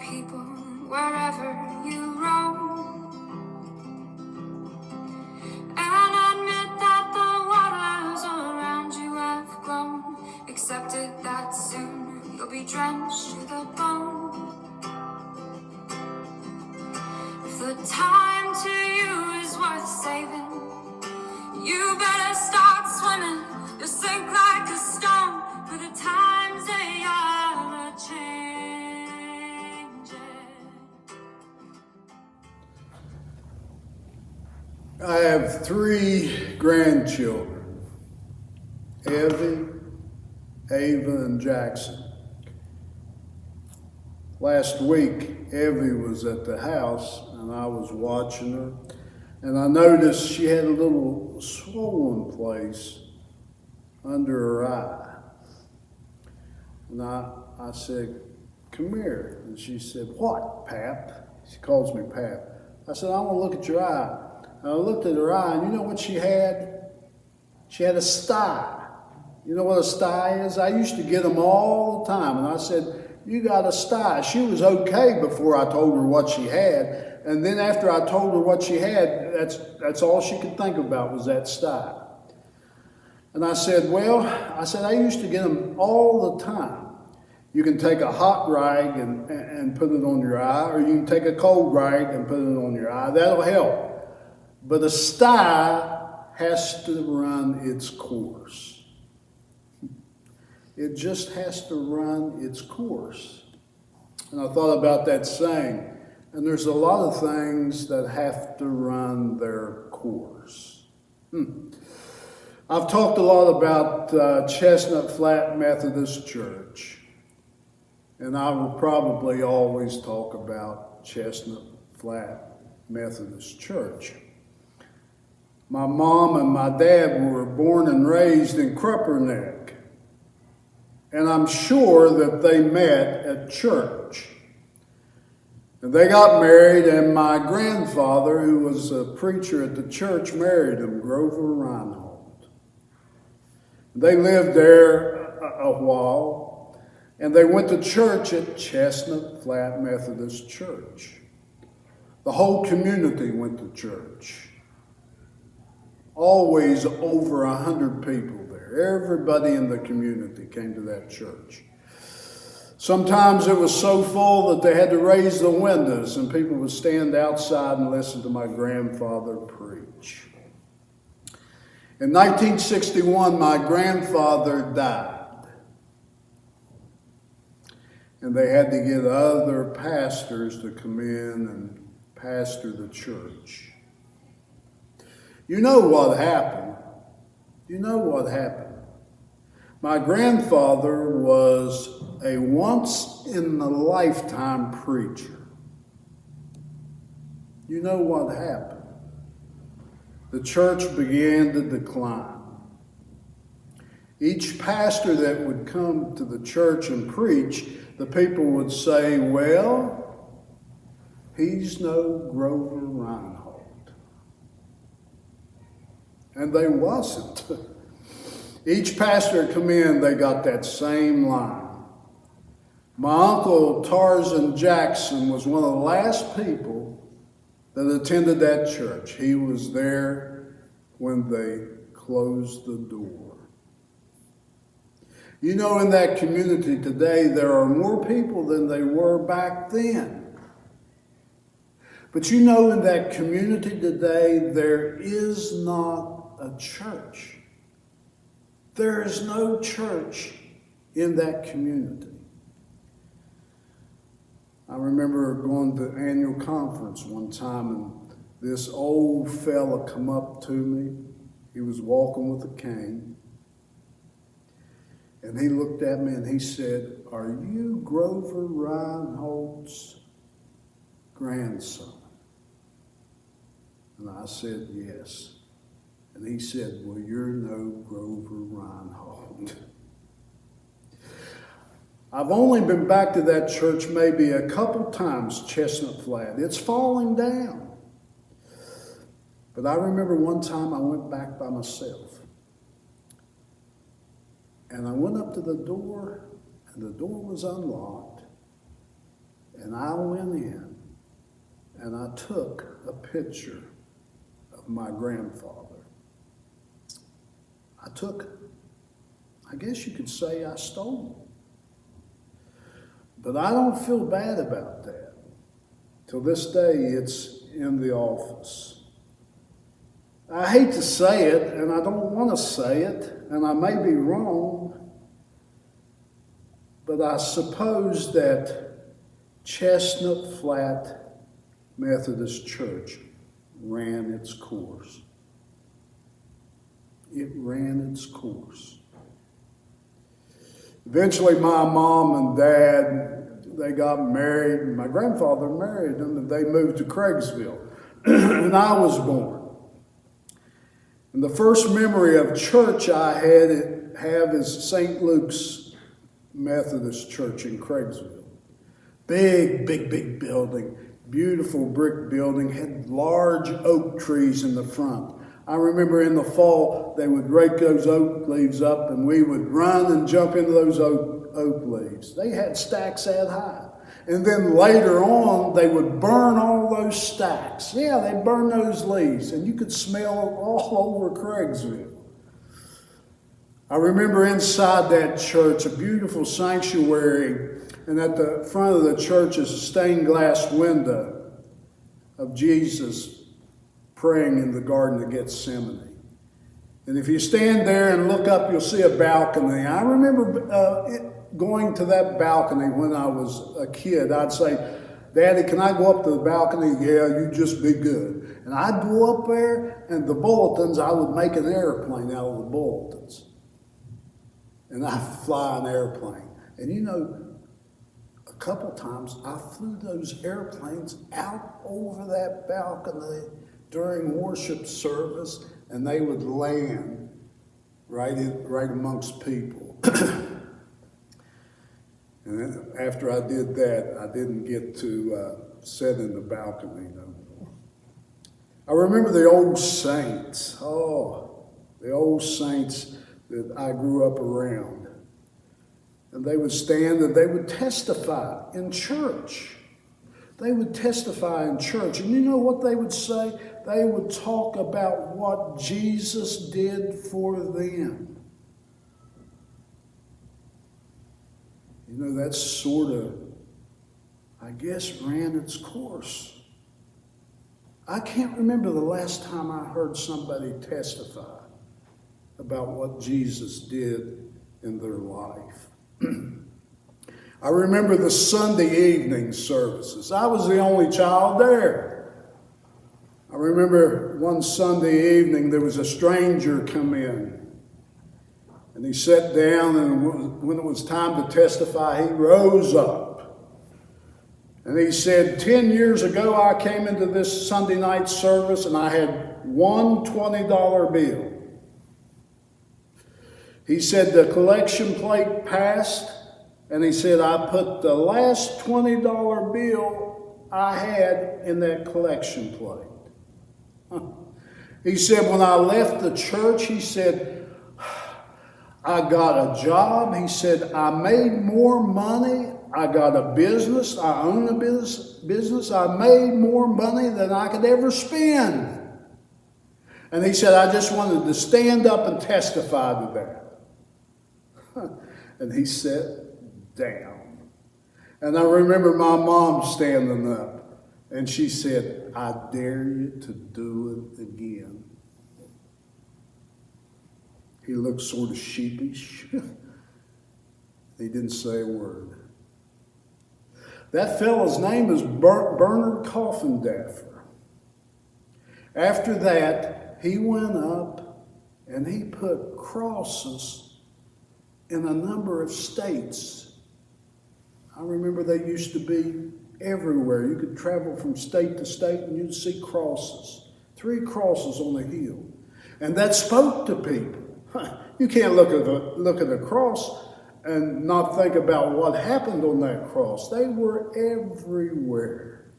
people wherever you roam, and admit that the waters around you have grown. Accept it that soon you'll be drenched to the bone. If the time to you is worth saving, you better start swimming. You'll sink like a stone, for the times they are changing. I have 3 grandchildren, Evie, Ava, and Jackson. Last week, Evie was at the house and I was watching her, and I noticed she had a little swollen place under her eye. And I said, "Come here." And she said, "What, Pap?" She calls me Pap. I said, "I want to look at your eye." And I looked at her eye, and you know what she had? She had a sty. You know what a sty is? I used to get them all the time. And I said, "You got a sty." She was okay before I told her what she had. And then after I told her what she had, that's all she could think about was that sty. And I said, I used to get them all the time. You can take a hot rag and put it on your eye, or you can take a cold rag and put it on your eye. That'll help. But a sty has to run its course. It just has to run its course. And I thought about that saying, and there's a lot of things that have to run their course. I've talked a lot about Chestnut Flat Methodist Church, and I will probably always talk about Chestnut Flat Methodist Church. My mom and my dad were born and raised in Crupperneck, and I'm sure that they met at church. And they got married, and my grandfather, who was a preacher at the church, married him, Grover Reinhold. They lived there a while, and they went to church at Chestnut Flat Methodist Church. The whole community went to church. Always over 100 people there. Everybody in the community came to that church. Sometimes it was so full that they had to raise the windows and people would stand outside and listen to my grandfather preach. In 1961, my grandfather died. And they had to get other pastors to come in and pastor the church. You know what happened. My grandfather was a once-in-a-lifetime preacher. You know what happened. The church began to decline. Each pastor that would come to the church and preach, the people would say, "Well, he's no Grover Reinhold." And they wasn't. Each pastor would come in, they got that same line. My uncle Tarzan Jackson was one of the last people that attended that church. He was there when they closed the door. You know, in that community today, there are more people than there were back then. But you know, in that community today, there is not a church. There is no church in that community. I remember going to an annual conference one time, and this old fella come up to me. He was walking with a cane. And he looked at me and he said, "Are you Grover Reinhold's grandson?" And I said, "Yes." And he said, "Well, you're no Grover Reinhold." I've only been back to that church maybe a couple times, Chestnut Flat. It's falling down. But I remember one time I went back by myself. And I went up to the door, and the door was unlocked. And I went in and I took a picture of my grandfather. I guess you could say I stole it. But I don't feel bad about that. Till this day, it's in the office. I hate to say it, and I don't want to say it, and I may be wrong, but I suppose that Chestnut Flat Methodist Church ran its course. It ran its course. Eventually, my mom and dad, they got married, and my grandfather married them, and they moved to Craigsville, and I was born. And the first memory of church I have is St. Luke's Methodist Church in Craigsville. Big building, beautiful brick building, had large oak trees in the front. I remember in the fall, they would rake those oak leaves up and we would run and jump into those oak leaves. They had stacks that high. And then later on, they would burn all those stacks. Yeah, they'd burn those leaves and you could smell it all over Craigsville. I remember inside that church, a beautiful sanctuary, and at the front of the church is a stained glass window of Jesus praying in the Garden of Gethsemane. And if you stand there and look up, you'll see a balcony. I remember going to that balcony when I was a kid. I'd say, Daddy, can I go up to the balcony? Yeah, you just be good. And I'd go up there, and the bulletins, I would make an airplane out of the bulletins. And I'd fly an airplane. And you know, a couple times I flew those airplanes out over that balcony during worship service, and they would land right amongst people. And then after I did that, I didn't get to sit in the balcony no more. I remember the old saints. Oh, the old saints that I grew up around. And they would stand and they would testify in church. They would testify in church. And you know what they would say? They would talk about what Jesus did for them. You know, that sort of, I guess, ran its course. I can't remember the last time I heard somebody testify about what Jesus did in their life. I remember the Sunday evening services. I was the only child there. I remember one Sunday evening there was a stranger come in. And he sat down, and when it was time to testify, he rose up. And he said, 10 years ago I came into this Sunday night service and I had one $20 bill. He said the collection plate passed, and he said, I put the last $20 bill I had in that collection plate. He said, when I left the church, he said, I got a job. He said, I made more money. I got a business. I own a business. I made more money than I could ever spend. And he said, I just wanted to stand up and testify to that. And he sat down. And I remember my mom standing up, and she said, I dare you to do it again. He looked sort of sheepish. He didn't say a word. That fellow's name is Bernard Coffindaffer. After that, he went up and he put crosses in a number of states. I remember they used to be everywhere. You could travel from state to state and you'd see crosses. 3 crosses on the hill. And that spoke to people. You can't look at a cross and not think about what happened on that cross. They were everywhere.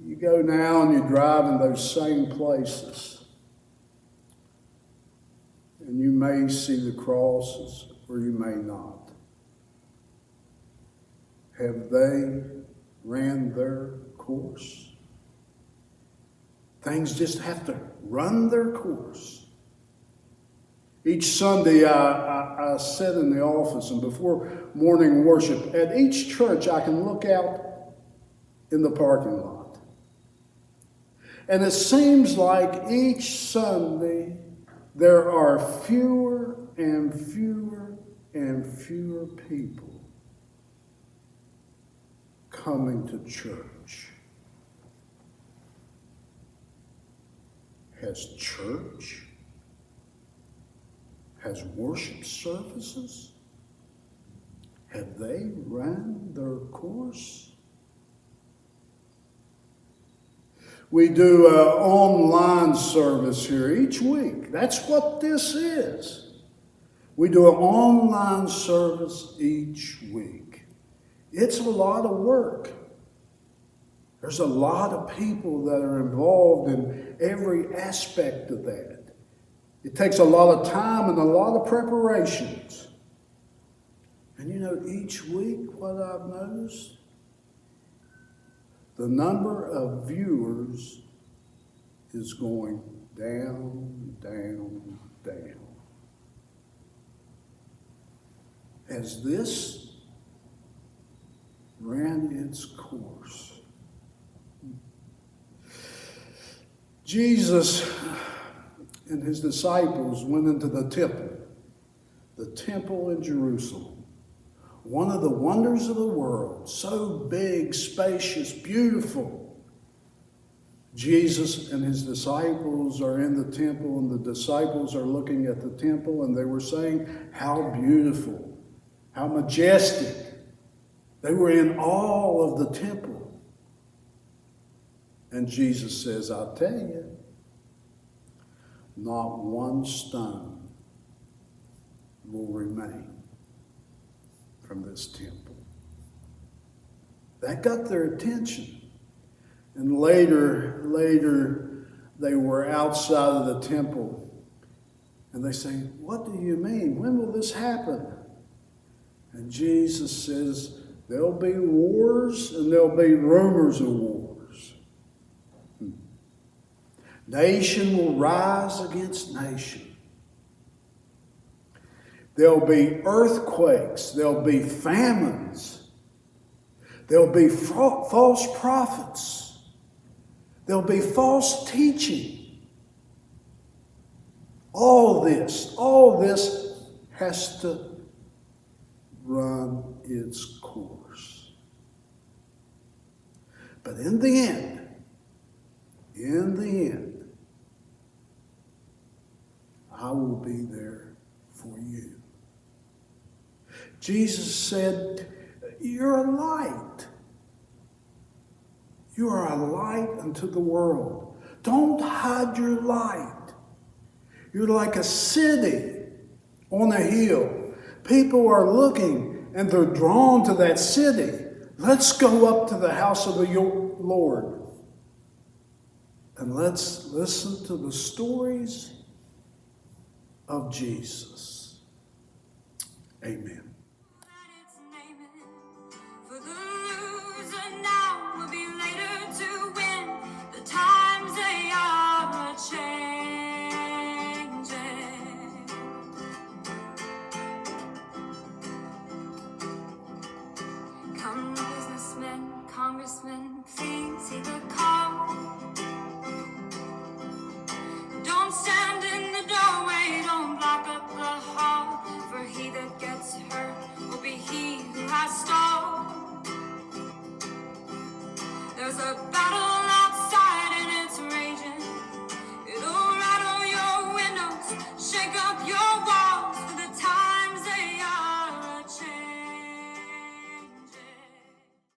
You go now and you drive in those same places. And you may see the crosses or you may not. Have they ran their course? Things just have to run their course. Each Sunday, I sit in the office, and before morning worship, at each church, I can look out in the parking lot. And it seems like each Sunday, there are fewer and fewer and fewer people coming to church. Has church, has worship services, have they run their course? We do an online service here each week. That's what this is. We do an online service each week. It's a lot of work. There's a lot of people that are involved in every aspect of that. It takes a lot of time and a lot of preparations. And you know, each week, what I've noticed, the number of viewers is going down, down, down. Has this ran its course? Jesus and his disciples went into the temple in Jerusalem, one of the wonders of the world, so big, spacious, beautiful. Jesus and his disciples are in the temple, and the disciples are looking at the temple, and they were saying, how beautiful, how majestic. They were in awe of the temple. And Jesus says, I'll tell you, not one stone will remain from this temple. That got their attention. And later, they were outside of the temple. And they say, what do you mean? When will this happen? And Jesus says, there'll be wars and there'll be rumors of wars. Nation will rise against nation. There'll be earthquakes. There'll be famines. There'll be false prophets. There'll be false teaching. All this has to run its course. But in the end, I will be there for you. Jesus said, you're a light. You are a light unto the world. Don't hide your light. You're like a city on a hill. People are looking and they're drawn to that city. Let's go up to the house of the Lord. And let's listen to the stories of Jesus. Amen. For the loser now will be later to win. The times they are changing. Come businessmen, congressmen, please heed the call. Don't stand in the doorway, don't block up the hall. For he that gets hurt will be he who has stalled. There's a battle